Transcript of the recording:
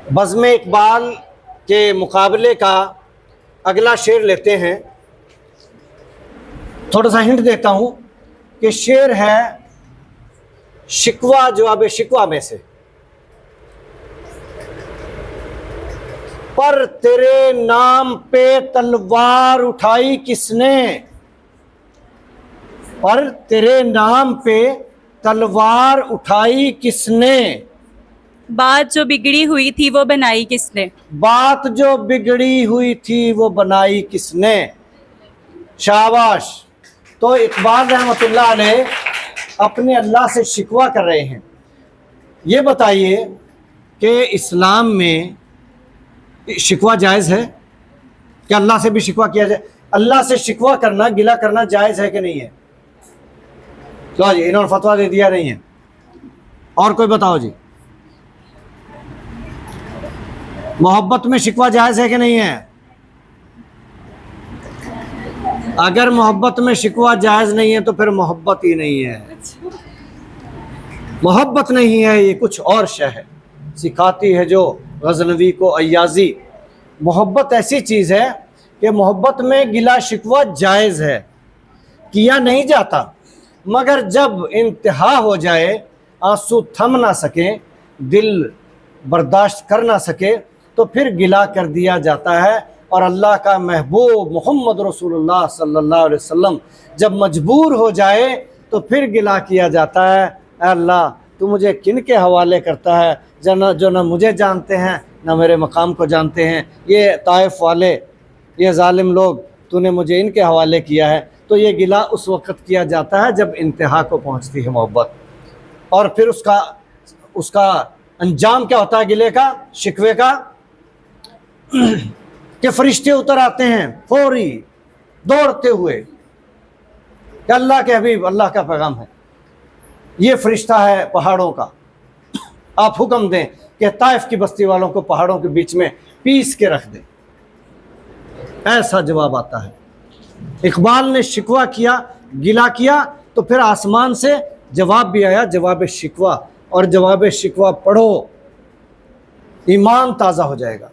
बज़्म इक़बाल के मुकाबले का अगला शेर लेते हैं। थोड़ा सा हिंट देता हूँ कि शेर है शिकवा जवाब शिकवा में से। पर तेरे नाम पे तलवार उठाई किसने, पर तेरे नाम पे तलवार उठाई किसने, बात जो बिगड़ी हुई थी वो बनाई किसने, बात जो बिगड़ी हुई थी वो बनाई किसने। शाबाश। तो इकबाल रहमतुल्लाह अलैह अपने अल्लाह से शिकवा कर रहे हैं। ये बताइए कि इस्लाम में शिकवा जायज़ है क्या? अल्लाह से भी शिकवा किया जाए? अल्लाह से शिकवा करना, गिला करना जायज़ है कि नहीं है? लो जी, इन्होंने फतवा दे दिया नहीं है। और कोई बताओ जी, मोहब्बत में शिकवा जायज़ है कि नहीं है? अगर मोहब्बत में शिकवा जायज़ नहीं है तो फिर मोहब्बत ही नहीं है। मोहब्बत नहीं है, ये कुछ और शय है। सिखाती है जो गज़नवी को अय्याज़ी। मोहब्बत ऐसी चीज़ है कि मोहब्बत में गिला शिकवा जायज़ है, किया नहीं जाता, मगर जब इंतहा हो जाए, आंसू थम ना सके, दिल बर्दाश्त कर ना सके, तो फिर गिला कर दिया जाता है। और अल्लाह का महबूब मोहम्मद रसूलुल्लाह सल्लल्लाहु अलैहि वसल्लम जब मजबूर हो जाए तो फिर गिला किया जाता है, अल्लाह तू मुझे किन के हवाले करता है, जो न मुझे जानते हैं न मेरे मकाम को जानते हैं। ये ताइफ वाले, ये जालिम लोग, तूने मुझे इनके हवाले किया है। तो ये गिला उस वक़्त किया जाता है जब इंतहा को पहुँचती है मोहब्बत। और फिर उसका अंजाम क्या होता है गिले का, शिकवे का, कि फरिश्ते उतर आते हैं फौरी दौड़ते हुए कि अल्लाह के हबीब, अल्लाह का पैगाम है, ये फरिश्ता है पहाड़ों का, आप हुक्म दें कि ताइफ की बस्ती वालों को पहाड़ों के बीच में पीस के रख दें। ऐसा जवाब आता है। इकबाल ने शिकवा किया, गिला किया, तो फिर आसमान से जवाब भी आया, जवाब शिकवा। और जवाब शिकवा पढ़ो, ईमान ताज़ा हो जाएगा।